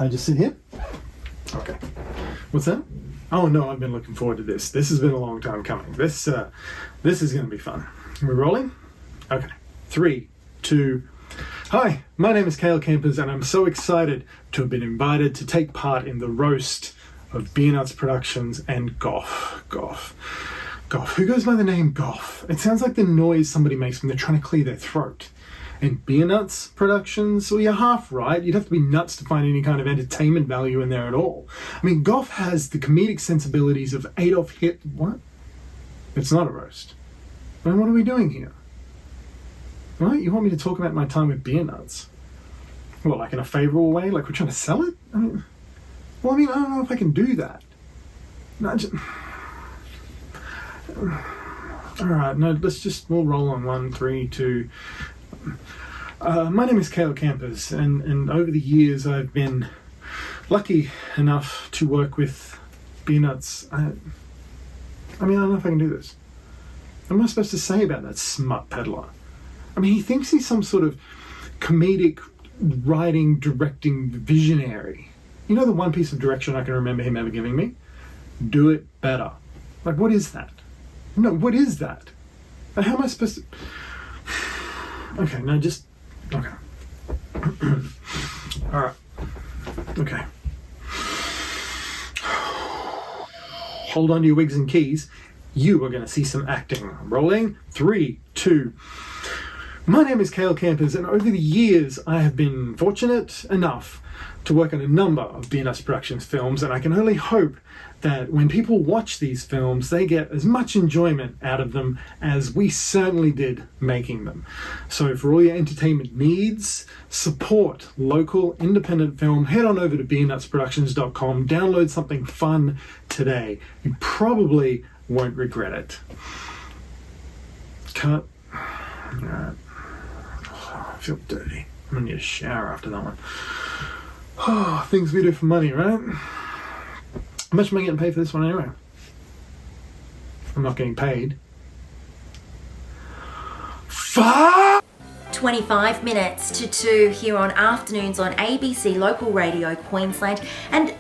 I just sit here? Okay. What's that? Oh no, I've been looking forward to this. This has been a long time coming. This is going to be fun. We're rolling? Okay. 3, 2... Hi, my name is Cale Campers and I'm so excited to have been invited to take part in the roast of Beernuts Productions and gough. Gough. Who goes by the name gough? It sounds like the noise somebody makes when they're trying to clear their throat. And Beernuts Productions, well, you're half right. You'd have to be nuts to find any kind of entertainment value in there at all. I mean, gough has the comedic sensibilities of Adolf Hitler. What? It's not a roast. Then what are we doing here? Right? You want me to talk about my time with Beernuts? What, like in a favourable way? Like we're trying to sell it? I don't know if I can do that. No, Alright, no, we'll roll on 1, 3, 2... my name is Cale Campers, and over the years I've been lucky enough to work with Beernuts. I don't know if I can do this. What am I supposed to say about that smut peddler? I mean, he thinks he's some sort of comedic writing, directing visionary. You know the one piece of direction I can remember him ever giving me? Do it better. Like, what is that? No, what is that? And how am I supposed to... Okay, no, just... Okay. Alright. Okay. Hold on to your wigs and keys. You are going to see some acting. Rolling. 3, 2... My name is Cale Campers, and over the years I have been fortunate enough to work on a number of Beernuts Productions films, and I can only hope that when people watch these films, they get as much enjoyment out of them as we certainly did making them. So for all your entertainment needs, support local independent film, head on over to beernutsproductions.com, download something fun today. You probably won't regret it. Cut. Alright. I feel dirty. I'm gonna need a shower after that one. Oh, things we do for money, right? How much am I getting paid for this one anyway? I'm not getting paid. Fuck! 25 minutes to 2 here on Afternoons on ABC Local Radio Queensland. And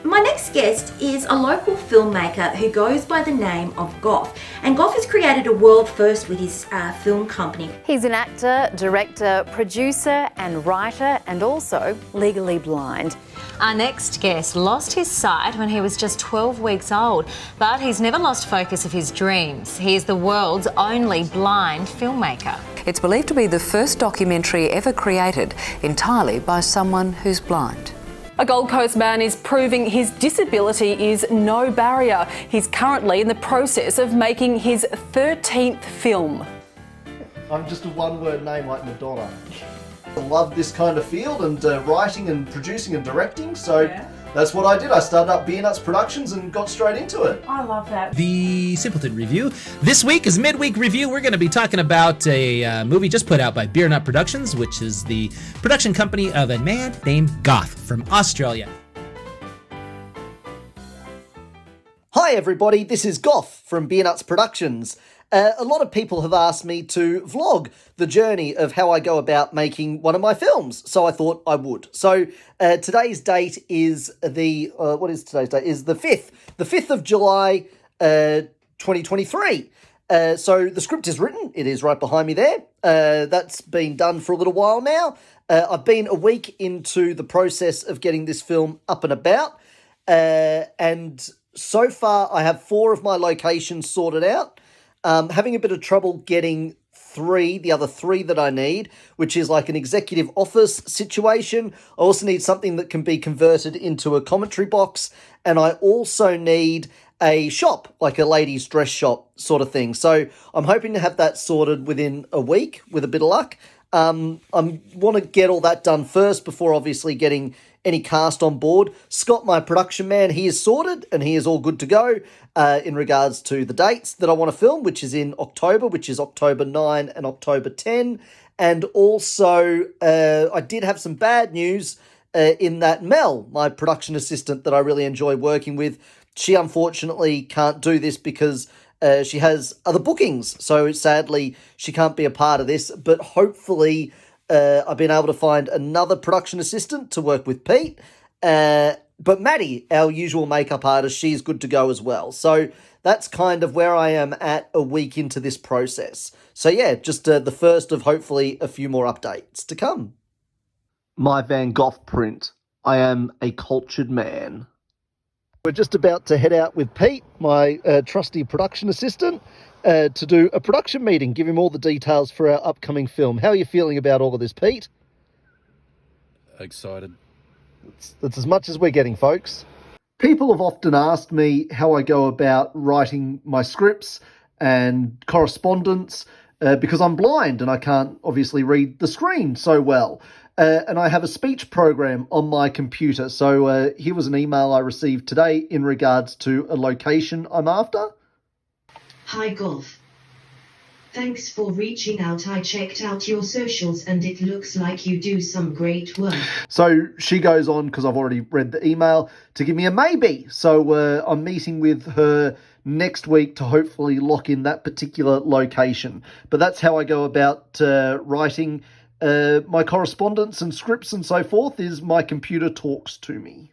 my next guest is a local filmmaker who goes by the name of Gough. And Gough has created a world first with his film company. He's an actor, director, producer and writer, and also legally blind. Our next guest lost his sight when he was just 12 weeks old, but he's never lost focus of his dreams. He is the world's only blind filmmaker. It's believed to be the first documentary ever created entirely by someone who's blind. A Gold Coast man is proving his disability is no barrier. He's currently in the process of making his 13th film. I'm just a one-word name like Madonna. I love this kind of field and writing and producing and directing, so that's what I did. I started up Beernuts Productions and got straight into it. I love that. The Simpleton Review. This week is Midweek Review. We're going to be talking about a movie just put out by Beernuts Productions, which is the production company of a man named Gough from Australia. Hi everybody, this is Gough from Beernuts Productions. A lot of people have asked me to vlog the journey of how I go about making one of my films, so I thought I would. So today's date is the, what is today's date? Is the 5th. The 5th of July, 2023. So the script is written. It is right behind me there. That's been done for a little while now. I've been a week into the process of getting this film up and about. And so far I have 4 of my locations sorted out. Having a bit of trouble getting the other 3 that I need, which is like an executive office situation. I also need something that can be converted into a commentary box. And I also need a shop, like a ladies' dress shop sort of thing. So I'm hoping to have that sorted within a week with a bit of luck. I want to get all that done first before obviously getting any cast on board. Scott, my production man, he is sorted and he is all good to go in regards to the dates that I want to film, which is in October, which is October 9 and October 10. And also, I did have some bad news in that Mel, my production assistant that I really enjoy working with, she unfortunately can't do this because she has other bookings. So sadly, she can't be a part of this, but hopefully I've been able to find another production assistant to work with Pete. But Maddie, our usual makeup artist, she's good to go as well. So that's kind of where I am at a week into this process. So yeah, just the first of hopefully a few more updates to come. My Van Gogh print. I am a cultured man. We're just about to head out with Pete, my trusty production assistant, to do a production meeting, give him all the details for our upcoming film. How are you feeling about all of this, Pete? Excited. That's as much as we're getting, folks. People have often asked me how I go about writing my scripts and correspondence because I'm blind and I can't obviously read the screen so well. And I have a speech program on my computer. So here was an email I received today in regards to a location I'm after. Hi, Gough. Thanks for reaching out. I checked out your socials and it looks like you do some great work. So she goes on, because I've already read the email, to give me a maybe. So I'm meeting with her next week to hopefully lock in that particular location. But that's how I go about writing my correspondence and scripts and so forth, is my computer talks to me.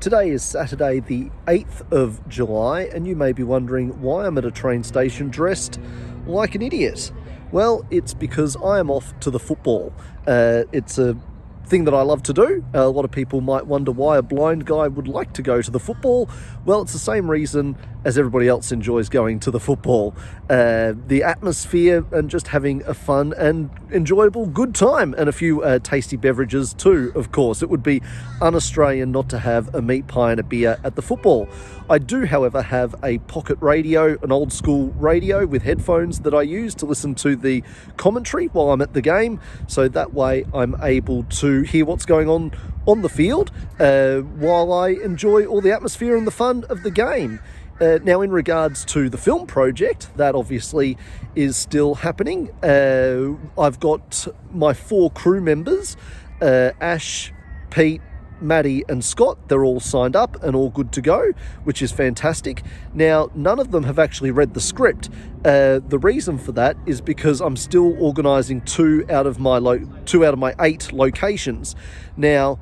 Today is Saturday the 8th of July, and you may be wondering why I'm at a train station dressed like an idiot. Well, it's because I am off to the football. It's a thing that I love to do. A lot of people might wonder why a blind guy would like to go to the football. Well, it's the same reason as everybody else enjoys going to the football. The atmosphere and just having a fun and enjoyable good time, and a few tasty beverages too, of course. It would be un-Australian not to have a meat pie and a beer at the football. I do, however, have a pocket radio, an old school radio with headphones that I use to listen to the commentary while I'm at the game, so that way I'm able to hear what's going on the field while I enjoy all the atmosphere and the fun of the game. Now, in regards to the film project, that obviously is still happening. I've got my 4 crew members, Ash, Pete, Maddie and Scott. They're all signed up and all good to go, which is fantastic. Now, none of them have actually read the script. The reason for that is because I'm still organising 2 out of my 8 locations. Now,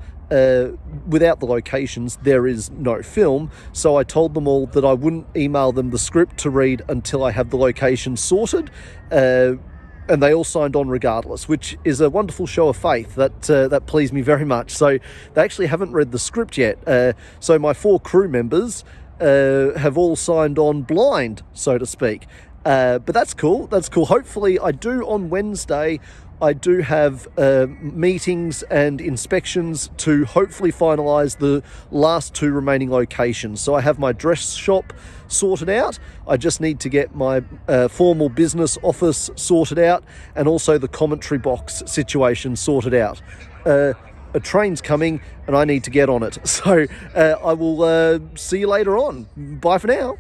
without the locations, there is no film, so I told them all that I wouldn't email them the script to read until I have the location sorted, and they all signed on regardless, which is a wonderful show of faith. That pleased me very much. So they actually haven't read the script yet. So my 4 crew members have all signed on blind, so to speak. But that's cool. That's cool. Hopefully I do on Wednesday. I do have meetings and inspections to hopefully finalise the last 2 remaining locations. So I have my dress shop sorted out. I just need to get my formal business office sorted out, and also the commentary box situation sorted out. A train's coming and I need to get on it. So I will see you later on. Bye for now.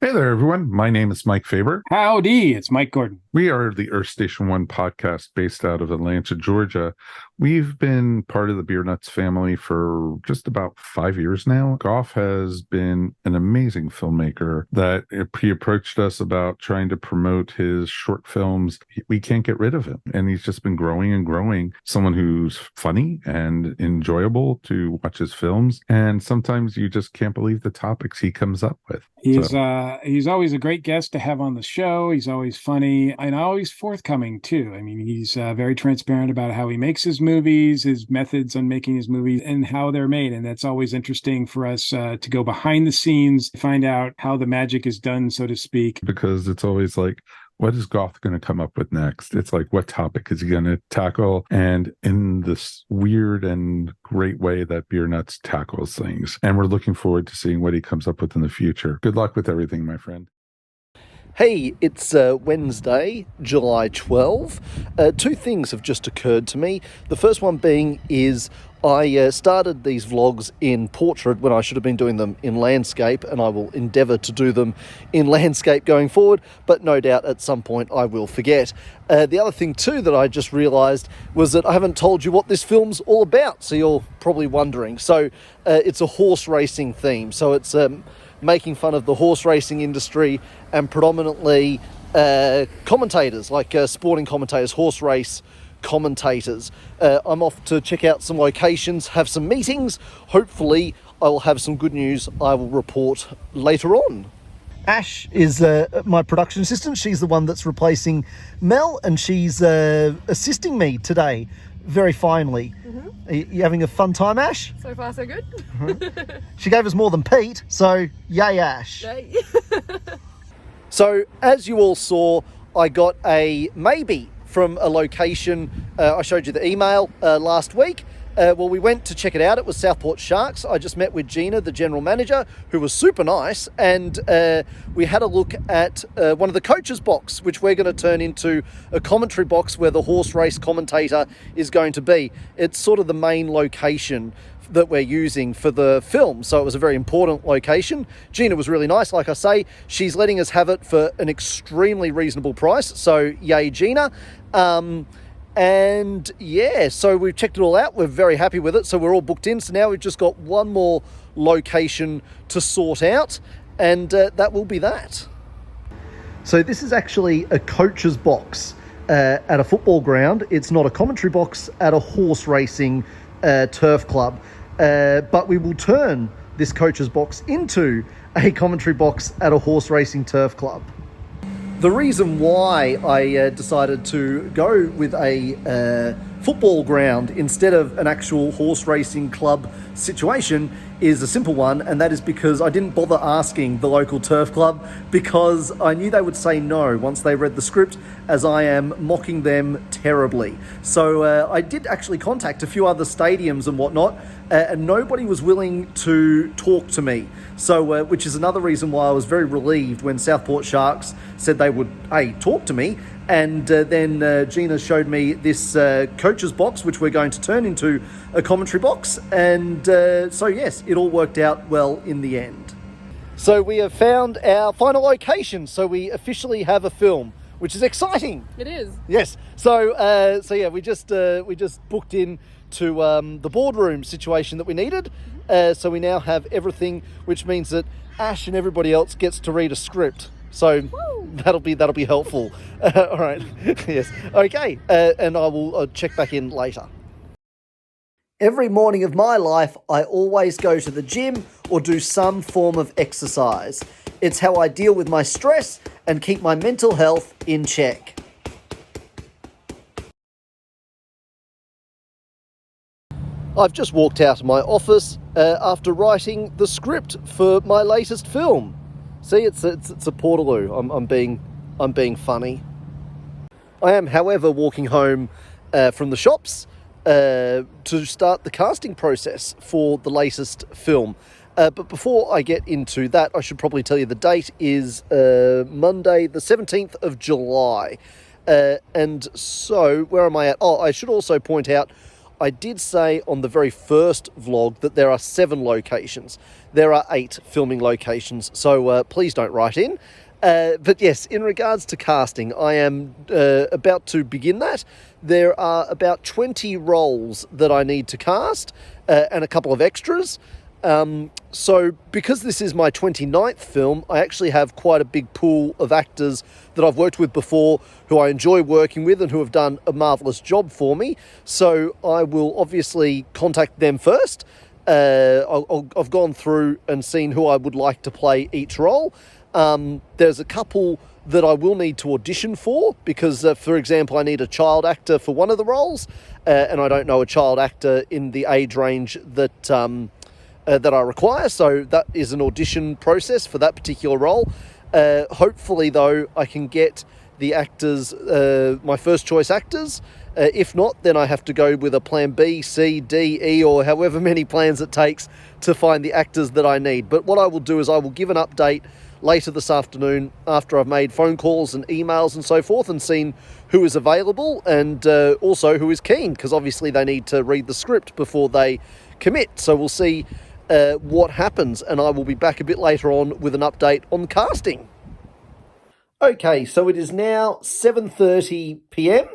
Hey there, everyone. My name is Mike Faber. Howdy, it's Mike Gordon. We are the Earth Station 1 podcast based out of Atlanta, Georgia. We've been part of the Beernuts family for just about 5 years now. Gough has been an amazing filmmaker that he approached us about trying to promote his short films. We can't get rid of him. And he's just been growing and growing. Someone who's funny and enjoyable to watch his films. And sometimes you just can't believe the topics he comes up with. He's always a great guest to have on the show. He's always funny and always forthcoming too. I mean, he's very transparent about how he makes his movies, his methods on making his movies, and how they're made. And that's always interesting for us to go behind the scenes, find out how the magic is done, so to speak. Because it's always like, what is Gough going to come up with next? It's like, what topic is he going to tackle? And in this weird and great way that Beernuts tackles things. And we're looking forward to seeing what he comes up with in the future. Good luck with everything, my friend. Hey, it's Wednesday, July 12. 2 things have just occurred to me. The first one being is I started these vlogs in portrait when I should have been doing them in landscape, and I will endeavour to do them in landscape going forward, but no doubt at some point I will forget. The other thing too that I just realised was that I haven't told you what this film's all about, so you're probably wondering. So it's a horse racing theme, so it's making fun of the horse racing industry and predominantly commentators, like sporting commentators, horse race Commentators. I'm off to check out some locations, have some meetings. Hopefully I will have some good news I will report later on. Ash is my production assistant. She's the one that's replacing Mel, and she's assisting me today very finely. Are you having a fun time, Ash? So far, so good. She gave us more than Pete, so yay, Ash. Yay. So, as you all saw, I got a maybe from a location. I showed you the email last week. Well, we went to check it out. It was Southport Sharks. I just met with Gina, the general manager, who was super nice, and we had a look at one of the coaches' box, which we're going to turn into a commentary box where the horse race commentator is going to be. It's sort of the main location that we're using for the film, so it was a very important location. Gina was really nice, like I say. She's letting us have it for an extremely reasonable price, so yay, Gina. And yeah, so we've checked it all out. We're very happy with it. So we're all booked in. So now we've just got one more location to sort out, and that will be that. So this is actually a coach's box at a football ground. It's not a commentary box at a horse racing turf club. But we will turn this coach's box into a commentary box at a horse racing turf club. The reason why I decided to go with a football ground instead of an actual horse racing club situation is a simple one, and that is because I didn't bother asking the local turf club because I knew they would say no once they read the script, as I am mocking them terribly. So I did actually contact a few other stadiums and whatnot, and nobody was willing to talk to me. So, which is another reason why I was very relieved when Southport Sharks said they would, talk to me. And then Gina showed me this coach's box, which we're going to turn into a commentary box. And so, yes, it all worked out well in the end. So we have found our final location. So we officially have a film, which is exciting. It is. Yes. So, yeah, we just booked in to the boardroom situation that we needed. So we now have everything, which means that Ash and everybody else gets to read a script. So that'll be helpful. All right. Yes. Okay. And I will check back in later. Every morning of my life, I always go to the gym or do some form of exercise. It's how I deal with my stress and keep my mental health in check. I've just walked out of my office after writing the script for my latest film. See, it's a portaloo. I'm being funny. I am, however, walking home from the shops to start the casting process for the latest film. But before I get into that, I should probably tell you the date is Monday, the 17th of July. And so, where am I at? Oh, I should also point out, I did say on the very first vlog that there are 7 locations. There are 8 filming locations, so please don't write in. But yes, in regards to casting, I am about to begin that. There are about 20 roles that I need to cast and a couple of extras. So because this is my 29th film, I actually have quite a big pool of actors that I've worked with before who I enjoy working with and who have done a marvellous job for me. So I will obviously contact them first. I've gone through and seen who I would like to play each role. There's a couple that I will need to audition for because, for example, I need a child actor for one of the roles, and I don't know a child actor in the age range that I require, so that is an audition process for that particular role. Hopefully, though, I can get the actors, my first choice actors. If not, then I have to go with a plan B, C, D, E, or however many plans it takes to find the actors that I need. But what I will do is I will give an update later this afternoon after I've made phone calls and emails and so forth and seen who is available and also who is keen, because obviously they need to read the script before they commit. So we'll see what happens, and I will be back a bit later on with an update on casting. Okay, so it is now 7:30 p.m.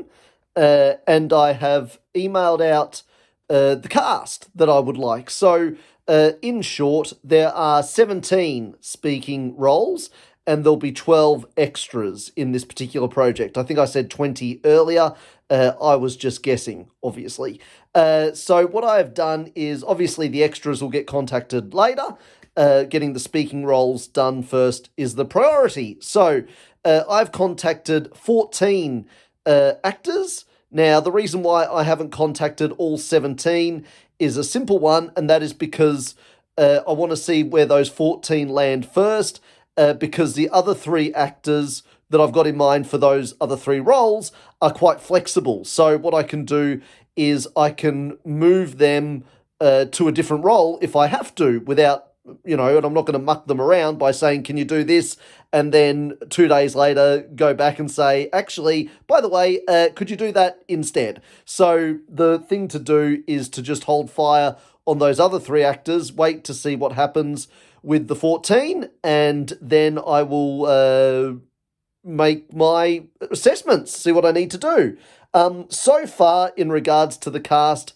And I have emailed out the cast that I would like. So in short, there are 17 speaking roles, and there'll be 12 extras in this particular project. I think I said 20 earlier. I was just guessing, obviously. So what I have done is, obviously the extras will get contacted later. Getting the speaking roles done first is the priority. So I've contacted 14 actors. Now, the reason why I haven't contacted all 17 is a simple one, and that is because I want to see where those 14 land first, because the other 3 actors that I've got in mind for those other 3 roles are quite flexible. So what I can do is I can move them to a different role if I have to, without, and I'm not going to muck them around by saying, can you do this? And then 2 days later, go back and say, actually, by the way, could you do that instead? So the thing to do is to just hold fire on those other 3 actors, wait to see what happens with the 14, and then I will make my assessments, see what I need to do. So far, in regards to the cast,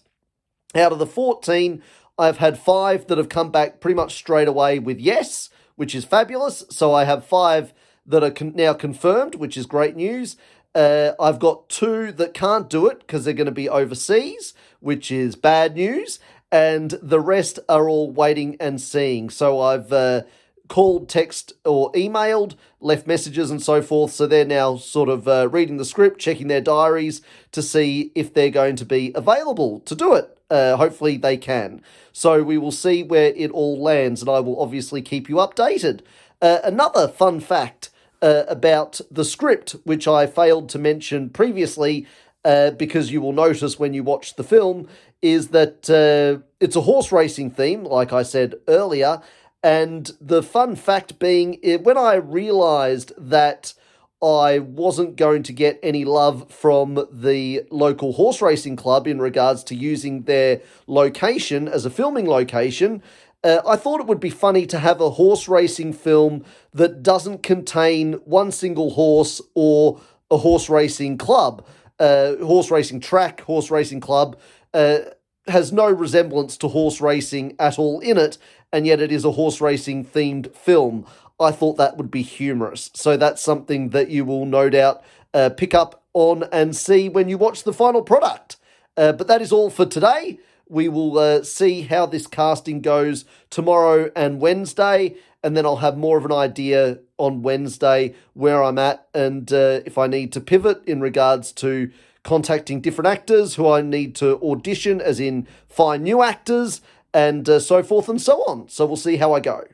out of the 14, I've had 5 that have come back pretty much straight away with yes, which is fabulous. So I have 5 that are now confirmed, which is great news. I've got 2 that can't do it because they're going to be overseas, which is bad news. And the rest are all waiting and seeing. So I've called, text or emailed, left messages and so forth. So they're now sort of reading the script, checking their diaries to see if they're going to be available to do it. Hopefully they can. So we will see where it all lands, and I will obviously keep you updated. Another fun fact about the script, which I failed to mention previously, because you will notice when you watch the film, is that it's a horse racing theme, like I said earlier. And the fun fact being, when I realised that I wasn't going to get any love from the local horse racing club in regards to using their location as a filming location, I thought it would be funny to have a horse racing film that doesn't contain one single horse or a horse racing club. Horse racing track, horse racing club, has no resemblance to horse racing at all in it, and yet it is a horse racing themed film. I thought that would be humorous. So that's something that you will no doubt pick up on and see when you watch the final product. But that is all for today. We will see how this casting goes tomorrow and Wednesday, and then I'll have more of an idea on Wednesday where I'm at, and if I need to pivot in regards to contacting different actors who I need to audition, as in find new actors, and so forth and so on. So we'll see how I go.